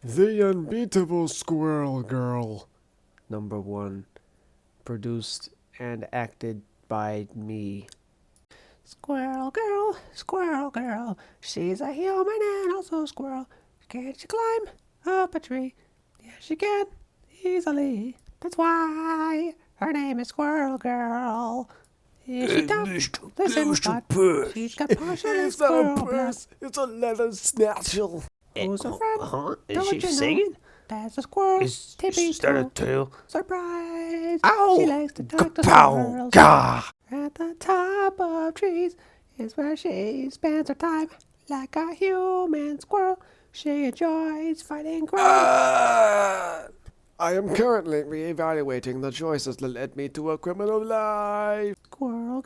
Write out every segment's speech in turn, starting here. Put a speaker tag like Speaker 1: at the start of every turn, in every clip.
Speaker 1: The Unbeatable Squirrel Girl. Number 1. Produced and acted by me.
Speaker 2: Squirrel girl, she's a human and also a squirrel. Can she climb up a tree? Yes, she can, easily. That's why her name is Squirrel Girl. Is she tough? Listen, but
Speaker 1: Puss.
Speaker 2: she's got partially
Speaker 1: It's not a
Speaker 2: squirrel blood.
Speaker 1: purse. It's a leather snatchel.
Speaker 2: Who's a friend?
Speaker 3: Is
Speaker 2: Don't
Speaker 3: she
Speaker 2: you know?
Speaker 3: singing?
Speaker 2: That's a squirrel.
Speaker 3: Is
Speaker 2: Tippy
Speaker 3: that a
Speaker 2: toe.
Speaker 3: tail?
Speaker 2: Surprise!
Speaker 3: Ow!
Speaker 2: She likes to talk to
Speaker 3: Kapow!
Speaker 2: squirrels.
Speaker 3: Gah!
Speaker 2: At the top of trees is where she spends her time. Like a human squirrel, she enjoys fighting crime.
Speaker 1: I am currently re-evaluating the choices that led me to a criminal life.
Speaker 2: Squirrel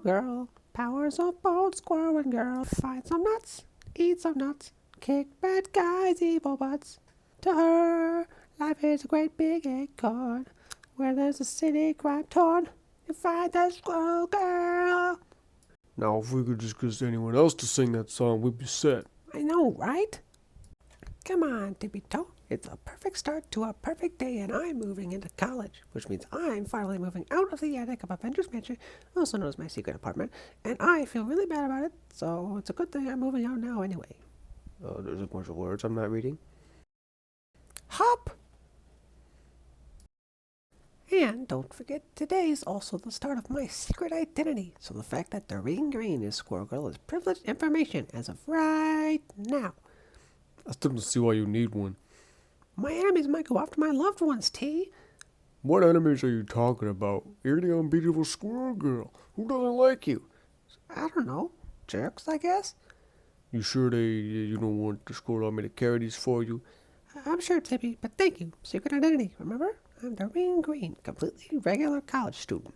Speaker 2: girl, powers of both squirrel and girl. Find some nuts, eat some nuts, kick bad guys' evil butts. To her, life is a great big acorn. Where there's a city crime torn, you find the squirrel girl.
Speaker 1: Now, if we could just get anyone else to sing that song, we'd be set.
Speaker 2: I know, right? Come on, Tippy Toe. It's a perfect start to a perfect day, and I'm moving into college, which means I'm finally moving out of the attic of Avengers Mansion, also known as my secret apartment, and I feel really bad about it, so it's a good thing I'm moving out now anyway.
Speaker 1: There's a bunch of words I'm not reading.
Speaker 2: Hop! And don't forget, today is also the start of my secret identity, so the fact that Doreen Green is Squirrel Girl is privileged information as of right now.
Speaker 1: I still don't see why you need one.
Speaker 2: My enemies might go after my loved ones, T.
Speaker 1: What enemies are you talking about? You're the Unbeatable Squirrel Girl. Who doesn't like you?
Speaker 2: I don't know. Jerks, I guess?
Speaker 1: You sure you don't want the squirrel army to carry these for you?
Speaker 2: I'm sure, Tippy, but thank you. Secret identity, remember? I'm Doreen Green, completely regular college student.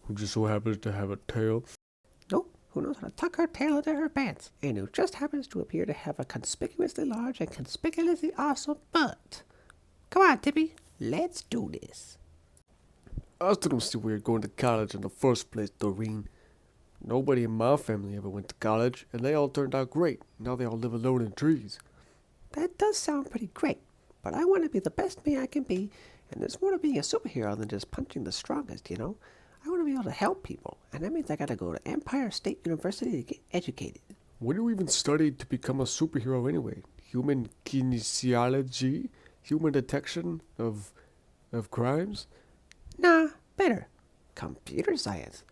Speaker 1: Who just so happens to have a tail?
Speaker 2: Nope, who knows how to tuck her tail into her pants, and who just happens to appear to have a conspicuously large and conspicuously awesome butt. Come on, Tippy, let's do this.
Speaker 1: I still don't see why you're going to college in the first place, Doreen. Nobody in my family ever went to college, and they all turned out great. Now they all live alone in trees.
Speaker 2: That does sound pretty great, but I want to be the best me I can be, and there's more to being a superhero than just punching the strongest, you know? I want to be able to help people, and that means I gotta go to Empire State University to get educated.
Speaker 1: What do you even study to become a superhero anyway? Human kinesiology? Human detection of crimes?
Speaker 2: Nah, better. Computer science.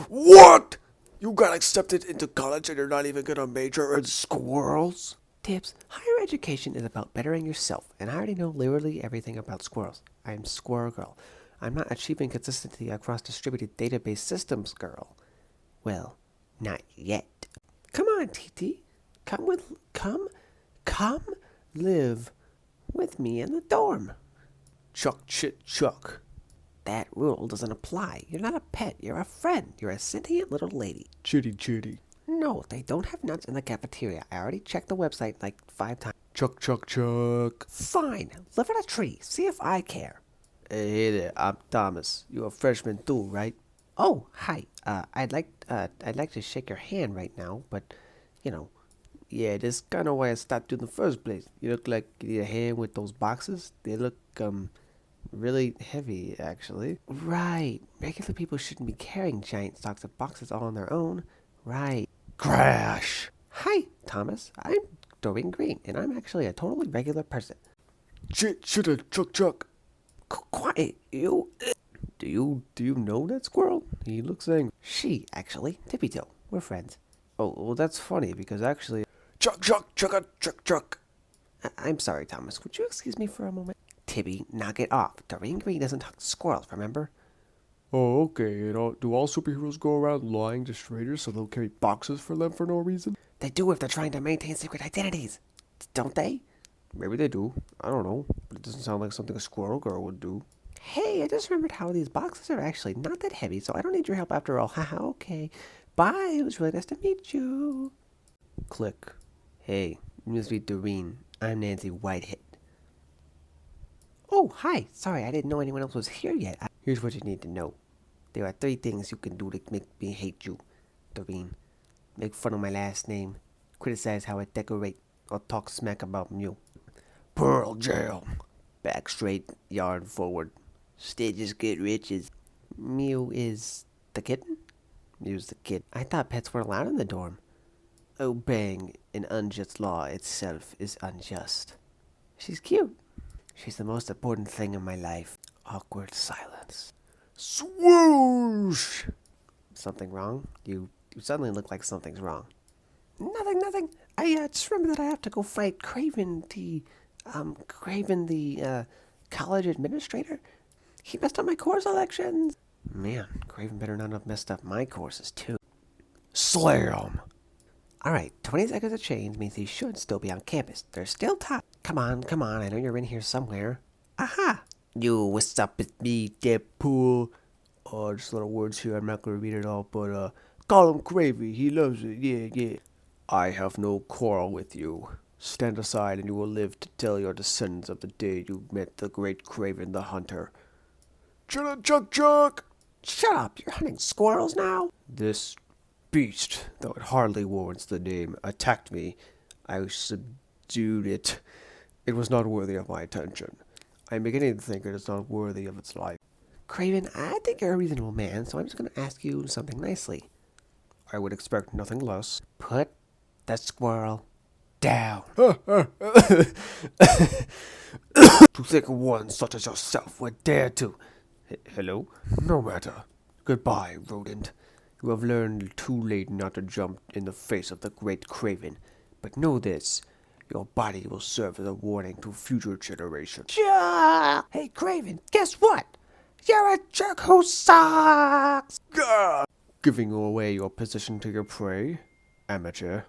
Speaker 1: What? You got accepted into college and you're not even gonna major in squirrels?
Speaker 2: Tips, higher education is about bettering yourself, and I already know literally everything about squirrels. I'm Squirrel Girl. I'm not achieving consistency across distributed database systems, girl. Well, not yet. Come on, TT. Come live with me in the dorm.
Speaker 1: Chuck chit chuck.
Speaker 2: That rule doesn't apply. You're not a pet. You're a friend. You're a sentient little lady.
Speaker 1: Chitty chitty.
Speaker 2: No, they don't have nuts in the cafeteria. I already checked the website like 5 times.
Speaker 1: Chuck chuck chuck.
Speaker 2: Fine. Live in a tree. See if I care.
Speaker 1: Hey there, I'm Thomas. You're a freshman too, right?
Speaker 2: Oh, hi. I'd like to shake your hand right now, but, you know.
Speaker 1: Yeah, that's kind of why I stopped you in the first place. You look like you need a hand with those boxes. They look, really heavy, actually.
Speaker 2: Right. Regular people shouldn't be carrying giant stocks of boxes all on their own. Right.
Speaker 1: Crash!
Speaker 2: Hi, Thomas. I'm Doreen Green, and I'm actually a totally regular person.
Speaker 1: Chit chitter chuck chuck.
Speaker 2: Quiet, you.
Speaker 1: Do you know that squirrel? He looks angry.
Speaker 2: She, actually. Tippy Toe. We're friends.
Speaker 1: Oh, well, that's funny because actually. Chuck chuck chuck chuck chuck.
Speaker 2: I'm sorry, Thomas. Would you excuse me for a moment? Tibby, knock it off. Doreen Green doesn't talk to squirrels, remember?
Speaker 1: Oh, okay. You know, do all superheroes go around lying to strangers so they'll carry boxes for them for no reason?
Speaker 2: They do if they're trying to maintain secret identities. Don't they?
Speaker 1: Maybe they do. I don't know. But it doesn't sound like something a squirrel girl would do.
Speaker 2: Hey, I just remembered how these boxes are actually not that heavy, so I don't need your help after all. Haha, okay. Bye. It was really nice to meet you.
Speaker 1: Click. Hey, you must be Doreen. I'm Nancy Whitehead.
Speaker 2: Oh, hi. Sorry, I didn't know anyone else was here yet.
Speaker 1: Here's what you need to know. There are 3 things you can do to make me hate you, Doreen. Make fun of my last name, criticize how I decorate, or talk smack about you. Pearl Jam. Back straight, yarn forward. Stitches get riches.
Speaker 2: Mew is the kitten?
Speaker 1: Mew's the kid.
Speaker 2: I thought pets were allowed in the dorm.
Speaker 1: Obeying an unjust law itself is unjust.
Speaker 2: She's cute.
Speaker 1: She's the most important thing in my life. Awkward silence. Swoosh!
Speaker 2: Something wrong? You suddenly look like something's wrong.
Speaker 1: Nothing. I just remember that I have to go fight Craven the college administrator. He messed up my course elections.
Speaker 2: Man, Craven better not have messed up my courses, too.
Speaker 1: Slam!
Speaker 2: Alright, 20 seconds of change means he should still be on campus. There's still time. Come on, I know you're in here somewhere.
Speaker 1: Aha! Yo, what's up? It's me, Deadpool. Just little words here. I'm not gonna read it all, but call him Cravey. He loves it. Yeah. I have no quarrel with you. Stand aside, and you will live to tell your descendants of the day you met the great Craven the Hunter. Chuck!
Speaker 2: Shut up! You're hunting squirrels now?
Speaker 1: This beast, though it hardly warrants the name, attacked me. I subdued it. It was not worthy of my attention. I am beginning to think it is not worthy of its life.
Speaker 2: Craven, I think you're a reasonable man, so I'm just going to ask you something nicely.
Speaker 1: I would expect nothing less.
Speaker 2: Put the squirrel down.
Speaker 1: To think one such as yourself would dare to. Hello? No matter. Goodbye, rodent. You have learned too late not to jump in the face of the great Craven. But know this. Your body will serve as a warning to future generations.
Speaker 2: Hey, Craven, guess what? You're a jerk who sucks!
Speaker 1: Gah! Giving away your position to your prey? Amateur.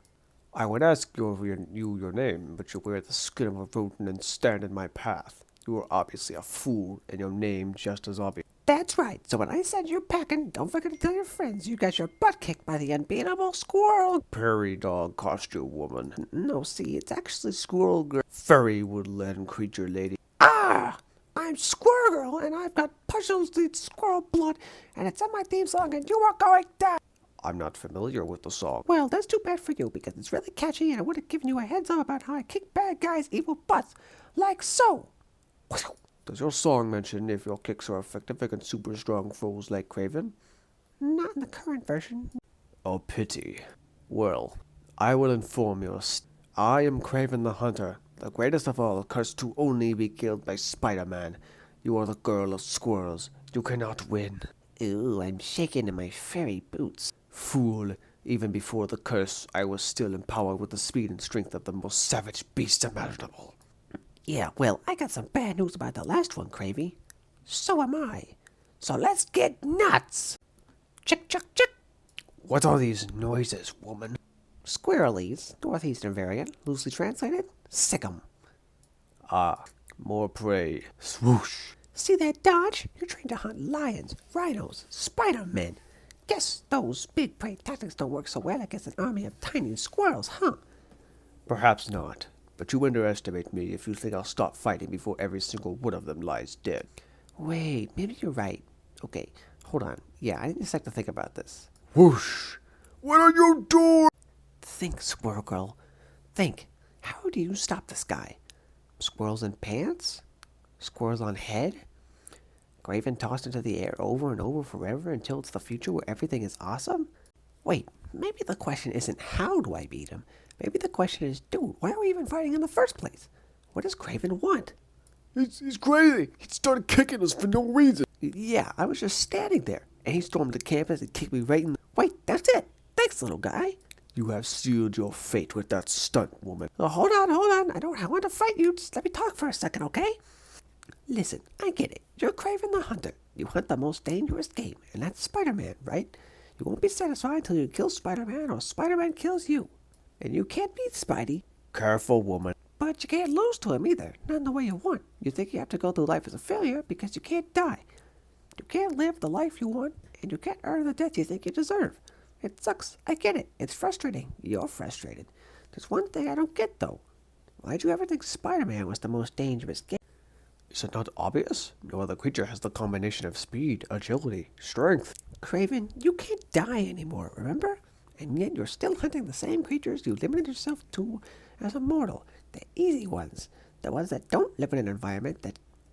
Speaker 1: I would ask you your name, but you wear the skin of a rodent and stand in my path. You are obviously a fool, and your name just as obvious.
Speaker 2: That's right. So when I send you packing, don't forget to tell your friends you got your butt kicked by the Unbeatable Squirrel.
Speaker 1: Prairie dog costume woman.
Speaker 2: No, see, it's actually Squirrel Girl.
Speaker 1: Furry woodland creature lady.
Speaker 2: Ah! I'm Squirrel Girl, and I've got partially squirrel blood, and it's in my theme song, and you are going down.
Speaker 1: I'm not familiar with the song.
Speaker 2: Well, that's too bad for you, because it's really catchy, and I would have given you a heads up about how I kick bad guys' evil butts. Like so.
Speaker 1: Does your song mention if your kicks are effective against super strong foes like Craven?
Speaker 2: Not in the current version.
Speaker 1: Oh, pity. Well, I will inform you. I am Craven the Hunter, the greatest of all, cursed to only be killed by Spider-Man. You are the girl of squirrels. You cannot win.
Speaker 2: Ooh, I'm shaking in my fairy boots.
Speaker 1: Fool. Even before the curse, I was still empowered with the speed and strength of the most savage beast imaginable.
Speaker 2: Yeah, well, I got some bad news about the last one, Cravey. So am I. So let's get nuts! Chick.
Speaker 1: What are these noises, woman?
Speaker 2: Squirrelies, northeastern variant, loosely translated, sick 'em.
Speaker 1: Ah, more prey. Swoosh.
Speaker 2: See that dodge? You're trained to hunt lions, rhinos, Spider-Men. Guess those big prey tactics don't work so well against an army of tiny squirrels, huh?
Speaker 1: Perhaps not. But you underestimate me if you think I'll stop fighting before every single one of them lies dead.
Speaker 2: Wait, maybe you're right. Okay, hold on. Yeah, I need a sec to think about this.
Speaker 1: Whoosh! What are you doing?
Speaker 2: Think, Squirrel Girl. Think. How do you stop this guy? Squirrels in pants? Squirrels on head? Craven tossed into the air over and over forever until it's the future where everything is awesome? Wait, maybe the question isn't how do I beat him? Maybe the question is, dude, why are we even fighting in the first place? What does Craven want?
Speaker 1: He's crazy. He started kicking us for no reason.
Speaker 2: Yeah, I was just standing there, and he stormed the campus and kicked me right in the... Wait, that's it. Thanks, little guy.
Speaker 1: You have sealed your fate with that stunt, woman.
Speaker 2: Oh, hold on. I want to fight you. Just let me talk for a second, okay? Listen, I get it. You're Craven the Hunter. You hunt the most dangerous game, and that's Spider-Man, right? You won't be satisfied until you kill Spider-Man or Spider-Man kills you. And you can't beat Spidey.
Speaker 1: Careful, woman.
Speaker 2: But you can't lose to him either. Not in the way you want. You think you have to go through life as a failure because you can't die. You can't live the life you want, and you can't earn the death you think you deserve. It sucks. I get it. It's frustrating. You're frustrated. There's one thing I don't get, though. Why'd you ever think Spider-Man was the most dangerous game?
Speaker 1: Is it not obvious? No other creature has the combination of speed, agility, strength.
Speaker 2: Craven, you can't die anymore, remember? And yet you're still hunting the same creatures you limited yourself to as a mortal. The easy ones. The ones that don't live in an environment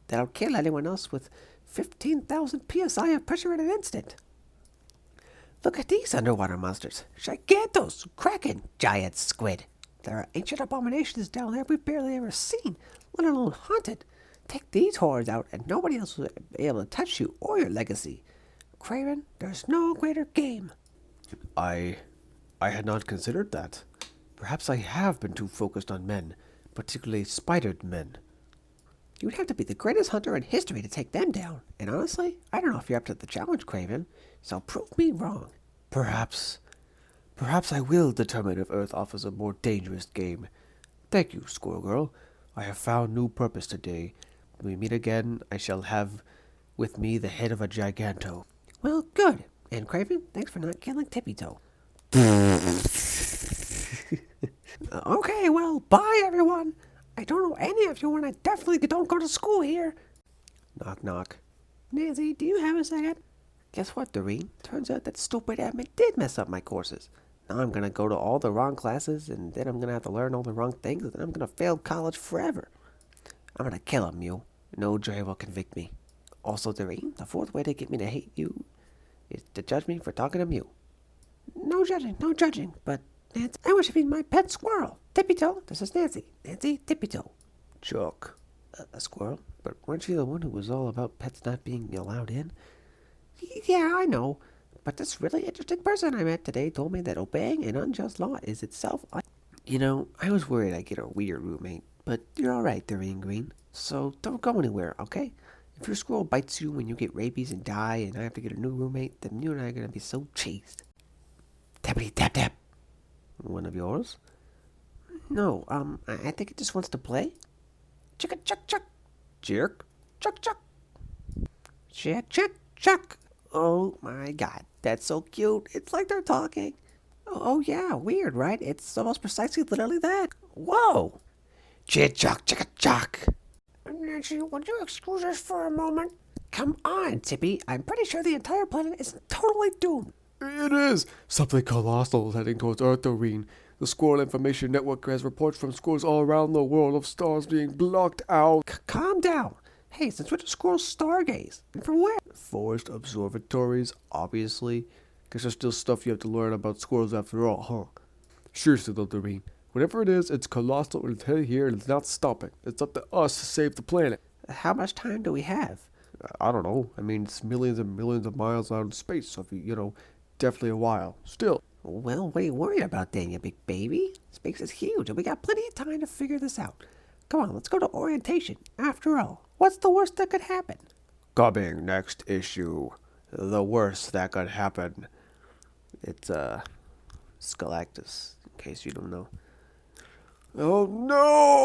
Speaker 2: that'll kill anyone else with 15,000 psi of pressure in an instant. Look at these underwater monsters. Gigantos, kraken, giant squid. There are ancient abominations down there we've barely ever seen, let alone haunted. Take these horrors out and nobody else will be able to touch you or your legacy. Craven, there's no greater game.
Speaker 1: I had not considered that. Perhaps I have been too focused on men, particularly spidered men.
Speaker 2: You'd have to be the greatest hunter in history to take them down. And honestly, I don't know if you're up to the challenge, Craven. So prove me wrong.
Speaker 1: Perhaps I will determine if Earth offers a more dangerous game. Thank you, Squirrel Girl. I have found new purpose today. When we meet again, I shall have with me the head of a giganto.
Speaker 2: Well, good. And Craven, thanks for not killing Tippy Toe. Okay, well, bye everyone. I don't know any of you and I definitely don't go to school here.
Speaker 1: Knock, knock.
Speaker 2: Nancy, do you have a second?
Speaker 1: Guess what, Doreen? Turns out that stupid admin did mess up my courses. Now I'm gonna go to all the wrong classes, and then I'm gonna have to learn all the wrong things, and then I'm gonna fail college forever. I'm gonna kill him, Mew. No jury will convict me. Also, Doreen, the fourth way to get me to hate you is to judge me for talking to Mew.
Speaker 2: No judging, but Nancy, I wish to be my pet squirrel. Tippy Toe, this is Nancy. Nancy, Tippy Toe.
Speaker 1: Chuck. A squirrel? But weren't you the one who was all about pets not being allowed in?
Speaker 2: Yeah, I know. But this really interesting person I met today told me that obeying an unjust law is itself
Speaker 1: You know, I was worried I'd get a weird roommate, but you're alright, Doreen Green. So don't go anywhere, okay? If your squirrel bites you when you get rabies and die and I have to get a new roommate, then you and I are gonna be so cheesed.
Speaker 2: Tappity tap tap.
Speaker 1: One of yours?
Speaker 2: No, I think it just wants to play. Chicka chuck chuck.
Speaker 1: Jerk?
Speaker 2: Chuck chuck. Chuck chuck chuck.
Speaker 1: Oh my god, that's so cute. It's like they're talking.
Speaker 2: Oh yeah, weird, right? It's almost precisely literally that. Whoa!
Speaker 1: Chit-chuck, chicka-chuck.
Speaker 2: Nancy, would you excuse us for a moment? Come on, Tippy. I'm pretty sure the entire planet is totally doomed.
Speaker 1: It is! Something colossal is heading towards Earth, Doreen. The Squirrel Information Network has reports from squirrels all around the world of stars being blocked out.
Speaker 2: Calm down. Hey, since when do squirrels stargaze? And from where?
Speaker 1: Forest observatories, obviously. Guess there's still stuff you have to learn about squirrels after all, huh? Seriously though, Doreen. Whatever it is, it's colossal and it's headed here and it's not stopping. It's up to us to save the planet.
Speaker 2: How much time do we have?
Speaker 1: I don't know. I mean, it's millions and millions of miles out in space, so if you definitely a while. Still.
Speaker 2: Well, what are you worried about then, you big baby? Space is huge and we got plenty of time to figure this out. Come on, let's go to orientation. After all, what's the worst that could happen?
Speaker 1: Coming next issue. The worst that could happen. It's, Galactus, in case you don't know. Oh no!